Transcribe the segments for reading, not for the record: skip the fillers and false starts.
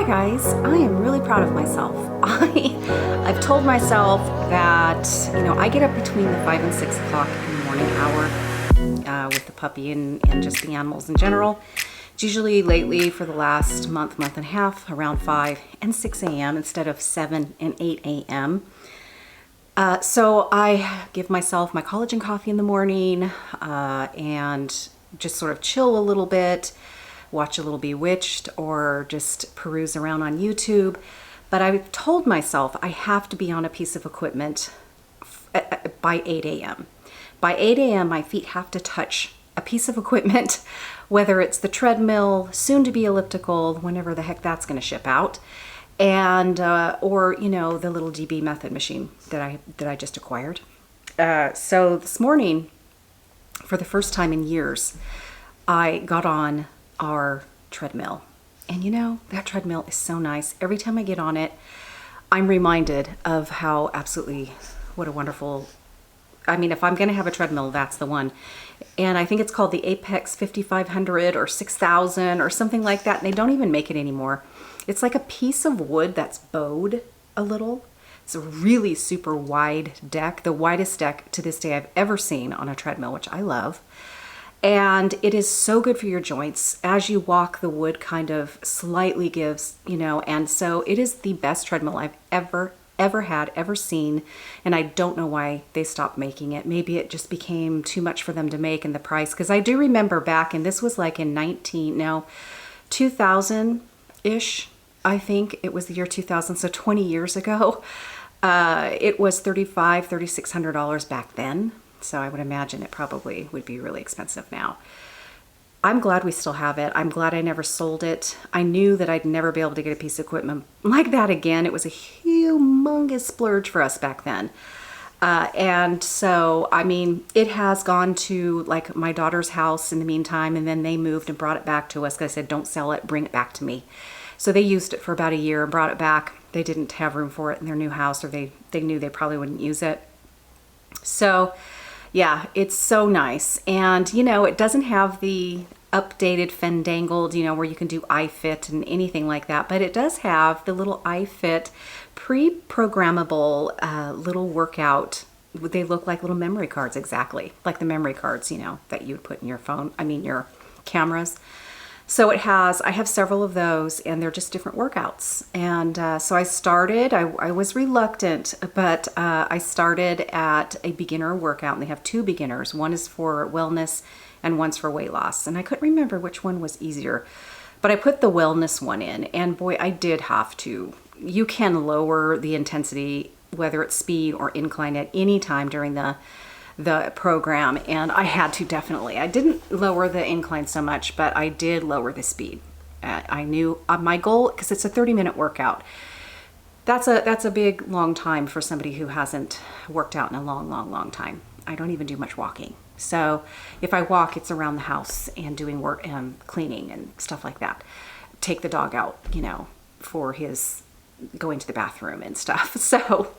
guys, I am really proud of myself. I've told myself that, I get up between the 5 and 6 o'clock in the morning hour with the puppy and just the animals in general. It's usually lately for the last month and a half, around 5 and 6 a.m. instead of 7 and 8 a.m. So I give myself my collagen coffee in the morning and just sort of chill a little bit, watch a little Bewitched, or just peruse around on YouTube. But I've told myself I have to be on a piece of equipment by 8 a.m. By 8 a.m. my feet have to touch a piece of equipment, whether it's the treadmill, soon to be elliptical, whenever the heck that's going to ship out, and or the little DB method machine that I just acquired. So this morning, for the first time in years, I got on our treadmill. And that treadmill is so nice. Every time I get on it, I'm reminded of how what a wonderful, if I'm going to have a treadmill, that's the one. And I think it's called the Apex 5500 or 6000 or something like that. And they don't even make it anymore. It's like a piece of wood that's bowed a little. It's a really super wide deck, the widest deck to this day I've ever seen on a treadmill, which I love. And it is so good for your joints. As you walk, the wood kind of slightly gives, and so it is the best treadmill I've ever had, ever seen. And I don't know why they stopped making it. Maybe it just became too much for them to make in the price. Because I do remember back, and this was like in 2000-ish, I think it was the year 2000, so 20 years ago. It was $3,600 back then. So I would imagine it probably would be really expensive now. I'm glad we still have it. I'm glad I never sold it. I knew that I'd never be able to get a piece of equipment like that again. It was a humongous splurge for us back then. And so, it has gone to like my daughter's house in the meantime, and then they moved and brought it back to us because I said, don't sell it, bring it back to me. So they used it for about a year and brought it back. They didn't have room for it in their new house, or they knew they probably wouldn't use it. So yeah, it's so nice. And, it doesn't have the updated fandangled, where you can do iFit and anything like that. But it does have the little iFit pre-programmable little workout. They look like little memory cards, exactly. Like the memory cards, that you would put in your phone, your cameras. So I have several of those, and they're just different workouts. And so I started, I was reluctant, but I started at a beginner workout, and they have two beginners. One is for wellness and one's for weight loss. And I couldn't remember which one was easier, but I put the wellness one in, and boy, I did have to. You can lower the intensity, whether it's speed or incline, at any time during the program, and I had to definitely. I didn't lower the incline so much, but I did lower the speed. I knew my goal, because it's a 30-minute workout. That's a big long time for somebody who hasn't worked out in a long time. I don't even do much walking. So if I walk, it's around the house and doing work and cleaning and stuff like that. Take the dog out, for his going to the bathroom and stuff. So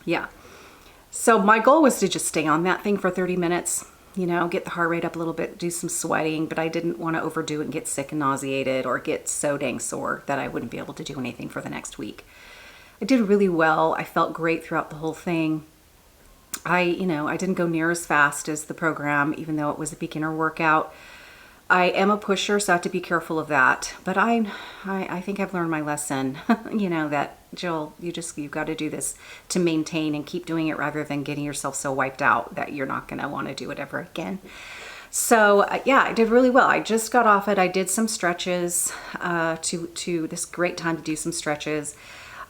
yeah. So my goal was to just stay on that thing for 30 minutes, get the heart rate up a little bit, do some sweating, but I didn't want to overdo it and get sick and nauseated or get so dang sore that I wouldn't be able to do anything for the next week. I did really well. I felt great throughout the whole thing. I didn't go near as fast as the program, even though it was a beginner workout. I am a pusher, so I have to be careful of that. But I think I've learned my lesson, that Jill, you've got to do this to maintain and keep doing it rather than getting yourself so wiped out that you're not going to want to do it ever again. So yeah, I did really well. I just got off it. I did some stretches to this great time to do some stretches.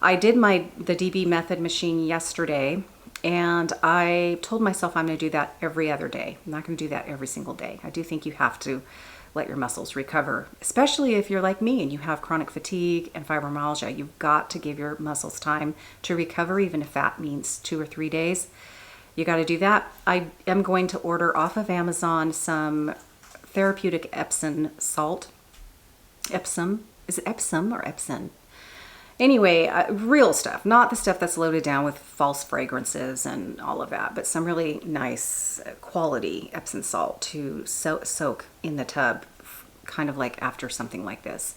I did the DB method machine yesterday, and I told myself I'm going to do that every other day. I'm not going to do that every single day. I do think you have to let your muscles recover, especially if you're like me and you have chronic fatigue and fibromyalgia. You've got to give your muscles time to recover, even if that means 2 or 3 days. You got to do that. I am going to order off of Amazon some therapeutic Epsom salt. Epsom? Is it Epsom or Epsom? Anyway, real stuff, not the stuff that's loaded down with false fragrances and all of that, but some really nice quality Epsom salt to soak in the tub kind of like after something like this.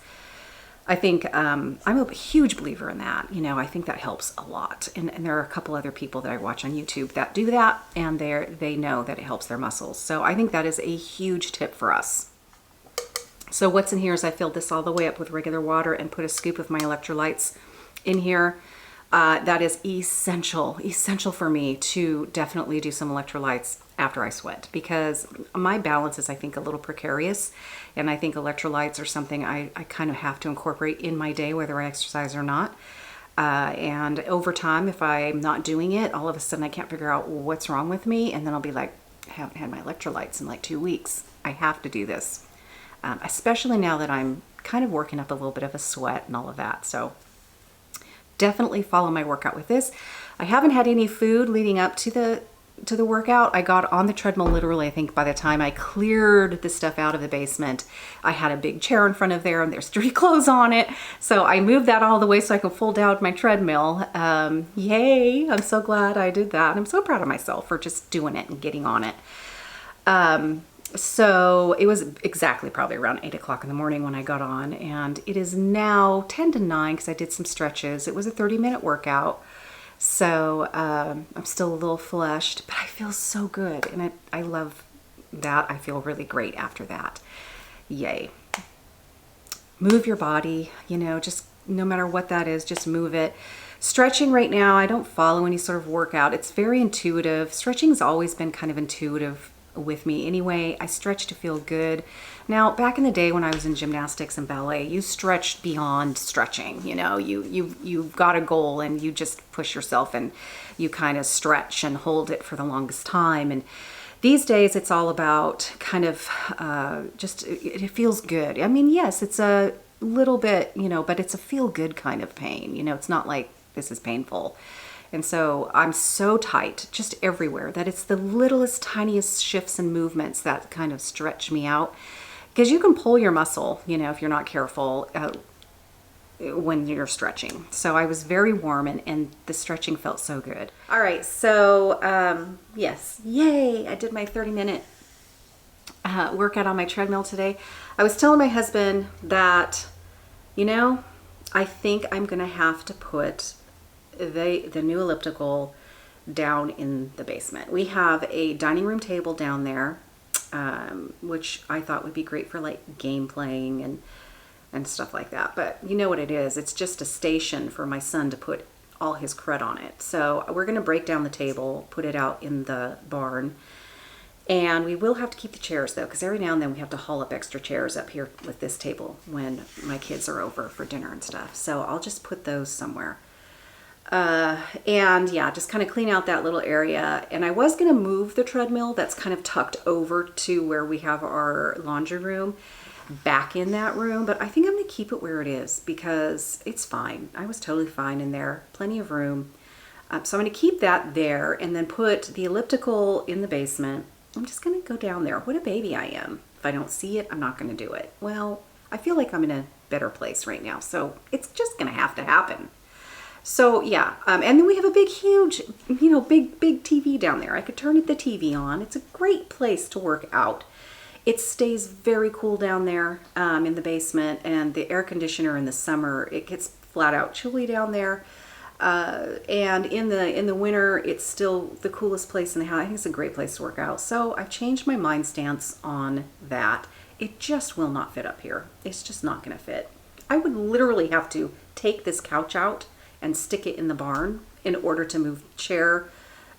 I think I'm a huge believer in that. You know, I think that helps a lot. And there are a couple other people that I watch on YouTube that do that, and they know that it helps their muscles. So I think that is a huge tip for us. So what's in here is I filled this all the way up with regular water and put a scoop of my electrolytes in here. That is essential for me to definitely do some electrolytes after I sweat, because my balance is, I think, a little precarious, and I think electrolytes are something I kind of have to incorporate in my day, whether I exercise or not. And over time, if I'm not doing it, all of a sudden I can't figure out what's wrong with me, and then I'll be like, I haven't had my electrolytes in like 2 weeks. I have to do this, especially now that I'm kind of working up a little bit of a sweat and all of that. So definitely follow my workout with this. I haven't had any food leading up to the workout. I got on the treadmill literally, I think by the time I cleared the stuff out of the basement, I had a big chair in front of there and there's dirty clothes on it. So I moved that all the way so I could fold out my treadmill. Yay, I'm so glad I did that. I'm so proud of myself for just doing it and getting on it. So it was exactly probably around 8 o'clock in the morning when I got on, and it is now 10 to 9 because I did some stretches. It was a 30-minute workout. So I'm still a little flushed, but I feel so good, and I love that. I feel really great after that. Yay. Move your body, you know, just no matter what that is, just move it. Stretching right now, I don't follow any sort of workout. It's very intuitive. Stretching's always been kind of intuitive with me anyway. I stretch to feel good. Now, back in the day when I was in gymnastics and ballet, you stretched beyond stretching. You know, you've got a goal and you just push yourself and you kind of stretch and hold it for the longest time. And these days it's all about kind of just, it feels good. I mean, yes, it's a little bit, you know, but it's a feel good kind of pain. You know, it's not like this is painful. And so I'm so tight just everywhere that it's the littlest, tiniest shifts and movements that kind of stretch me out. Because you can pull your muscle, you know, if you're not careful when you're stretching. So I was very warm and the stretching felt so good. All right, so yes, yay, I did my 30-minute workout on my treadmill today. I was telling my husband that, you know, I think I'm gonna have to put the new elliptical down in the basement. We have a dining room table down there, which I thought would be great for like game playing and stuff like that. But you know what it is. It's just a station for my son to put all his crud on it. So we're going to break down the table, put it out in the barn. And we will have to keep the chairs though, because every now and then we have to haul up extra chairs up here with this table when my kids are over for dinner and stuff. So I'll just put those somewhere. And yeah, just kind of clean out that little area. And I was going to move the treadmill that's kind of tucked over to where we have our laundry room back in that room, but I think I'm going to keep it where it is because it's fine. I was totally fine in there, plenty of room. So I'm going to keep that there and then put the elliptical in the basement. I'm just going to go down there. What a baby I am. If I don't see it, I'm not going to do it. Well, I feel like I'm in a better place right now, so it's just going to have to happen. So yeah, and then we have a big, huge, you know, big TV down there. I could turn the TV on. It's a great place to work out. It stays very cool down there in the basement, and the air conditioner in the summer, it gets flat out chilly down there. And in the winter, it's still the coolest place in the house. I think it's a great place to work out. So I've changed my mind stance on that. It just will not fit up here. It's just not going to fit. I would literally have to take this couch out and stick it in the barn in order to move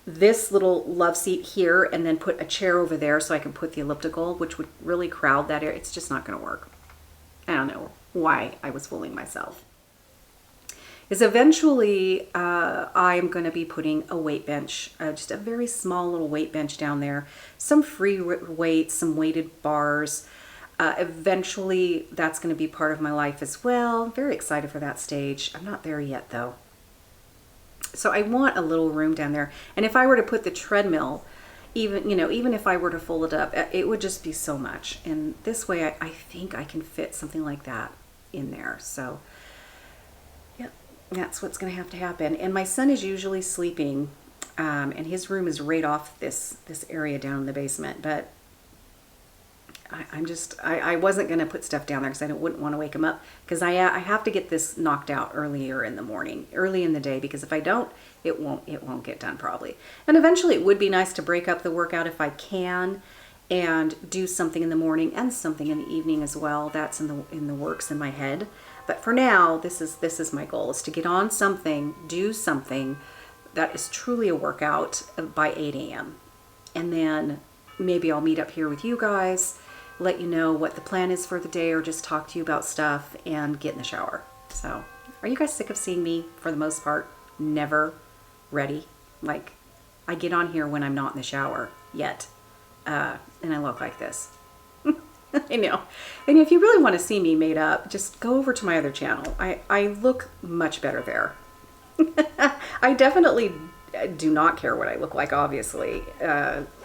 this little love seat here and then put a chair over there so I can put the elliptical, which would really crowd that area. It's just not going to work. I don't know why I was fooling myself. Is eventually I'm going to be putting a weight bench, just a very small little weight bench down there, some free weights, some weighted bars. Eventually that's going to be part of my life as well. I'm very excited for that stage. I'm not there yet though. So I want a little room down there. And if I were to put the treadmill, even if I were to fold it up, it would just be so much. And this way I think I can fit something like that in there. So yeah, that's what's going to have to happen. And my son is usually sleeping, and his room is right off this area down in the basement. But I wasn't going to put stuff down there because I wouldn't want to wake him up, because I have to get this knocked out earlier in the morning, early in the day, because if I don't, it won't get done probably. And eventually it would be nice to break up the workout if I can and do something in the morning and something in the evening as well. That's in the works in my head. But for now, this is my goal, is to get on something, do something that is truly a workout by 8 a.m. And then maybe I'll meet up here with you guys, let you know what the plan is for the day, or just talk to you about stuff and get in the shower. So, are you guys sick of seeing me, for the most part, never ready? Like, I get on here when I'm not in the shower yet, and I look like this. I know. And if you really want to see me made up, just go over to my other channel. I look much better there. I definitely do not care what I look like, obviously,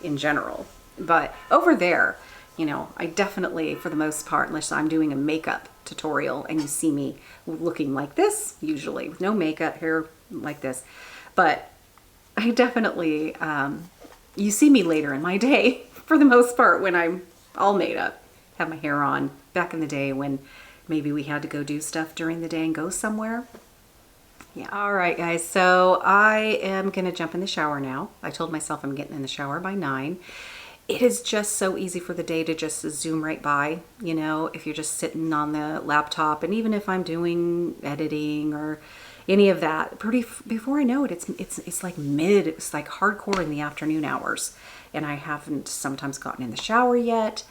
in general. But over there, you know, I definitely, for the most part, unless I'm doing a makeup tutorial and you see me looking like this, usually with no makeup, hair like this. But I definitely, you see me later in my day, for the most part, when I'm all made up, have my hair on. Back in the day when maybe we had to go do stuff during the day and go somewhere. Yeah. All right, guys. So I am going to jump in the shower now. I told myself I'm getting in the shower by 9. It is just so easy for the day to just zoom right by, you know, if you're just sitting on the laptop. And even if I'm doing editing or any of that, before I know it, it's like it's like hardcore in the afternoon hours. And I haven't sometimes gotten in the shower yet.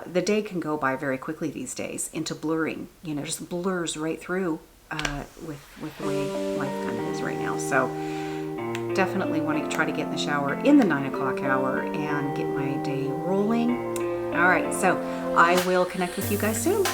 The day can go by very quickly these days into blurring, you know, just blurs right through with the way life kind of is right now. So definitely want to try to get in the shower in the 9 o'clock hour and get my day rolling. All right, so I will connect with you guys soon.